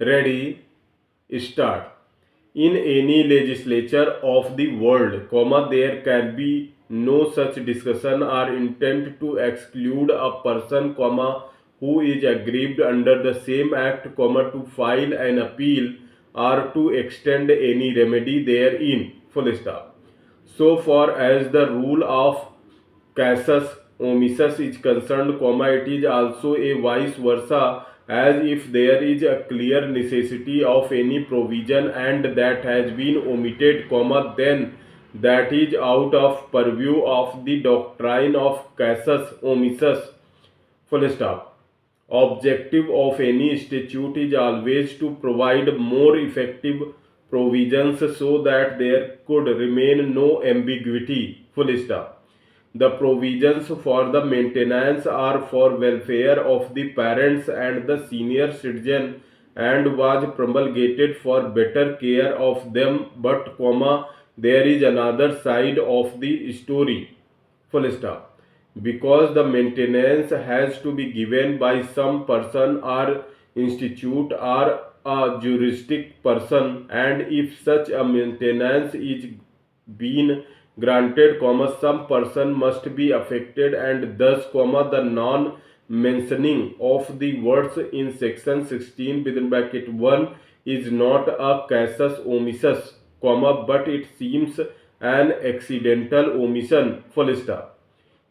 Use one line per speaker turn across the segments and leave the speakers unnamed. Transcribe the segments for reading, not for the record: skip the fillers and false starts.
Ready, start. In any legislature of the world, there can be no such discussion or intent to exclude a person, who is aggrieved under the same act, to file an appeal or to extend any remedy therein. Full stop. So far as the rule of casus omissus is concerned, it is also a vice versa, as if there is a clear necessity of any provision and that has been omitted, then that is out of purview of the doctrine of casus omissus. Full stop. Objective of any statute is always to provide more effective provisions so that there could remain no ambiguity. Full stop. The provisions for the maintenance are for welfare of the parents and the senior citizen and was promulgated for better care of them, but there is another side of the story. Full stop. Because the maintenance has to be given by some person or institute or a juristic person, and if such a maintenance is been granted, some person must be affected, and thus, the non mentioning of the words in section 16 within bracket 1 is not a casus omissus, but it seems an accidental omission. Full stop.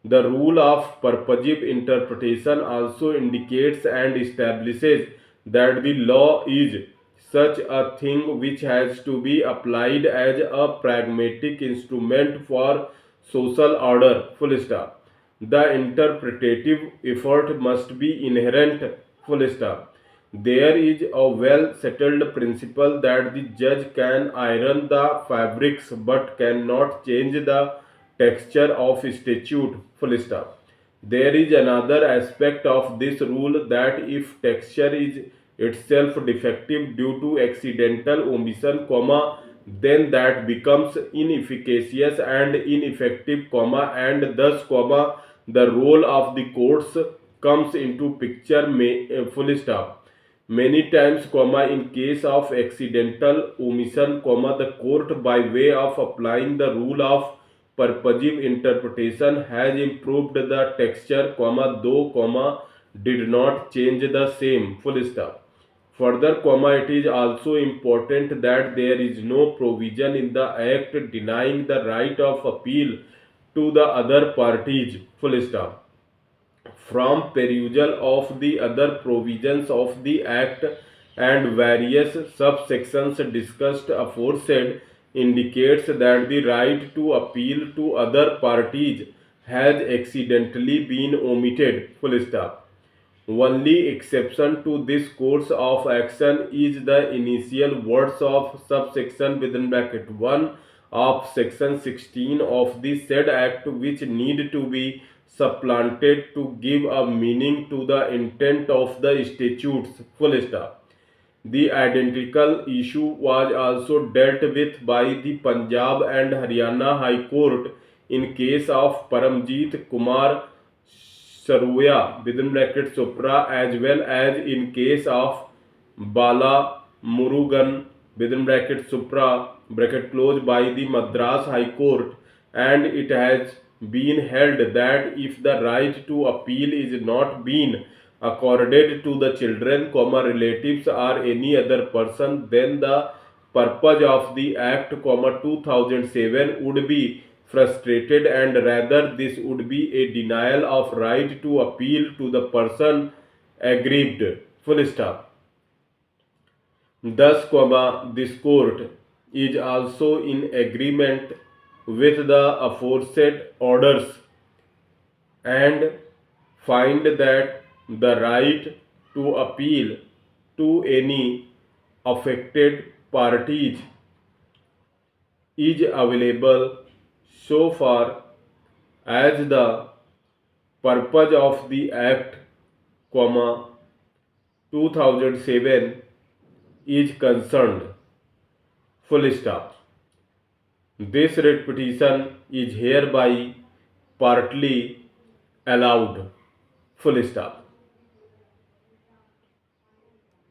The rule of purposive interpretation also indicates and establishes that the law is such a thing which has to be applied as a pragmatic instrument for social order. Full stop. The interpretative effort must be inherent. Full stop. There is a well settled principle that the judge can iron the fabrics but cannot change the texture of statute. Full stop. There is another aspect of this rule that if texture is itself defective due to accidental omission, then that becomes inefficacious and ineffective, and thus, the role of the courts comes into picture. Full stop. Many times, in case of accidental omission, the court, by way of applying the rule of purposive interpretation, has improved the texture, though, did not change the same. Full stop. Further, it is also important that there is no provision in the act denying the right of appeal to the other parties. Full stop. From perusal of the other provisions of the Act and various subsections discussed aforesaid indicates that the right to appeal to other parties has accidentally been omitted. Full stop. Only exception to this course of action is the initial words of subsection within bracket 1 of section 16 of the said act, which need to be supplanted to give a meaning to the intent of the statutes. Full stop. The identical issue was also dealt with by the Punjab and Haryana High Court in case of Paramjit Kumar Saroya within bracket Supra, as well as in case of Bala Murugan within bracket Supra bracket close by the Madras High Court, and it has been held that if the right to appeal is not been accorded to the children, relatives or any other person, then the purpose of the Act, 2007 would be frustrated, and rather this would be a denial of right to appeal to the person aggrieved. Full stop. Thus, this court is also in agreement with the aforesaid orders and find that the right to appeal to any affected parties is available so far as the purpose of the Act, 2007 is concerned. Full stop. This writ petition is hereby partly allowed. Full stop.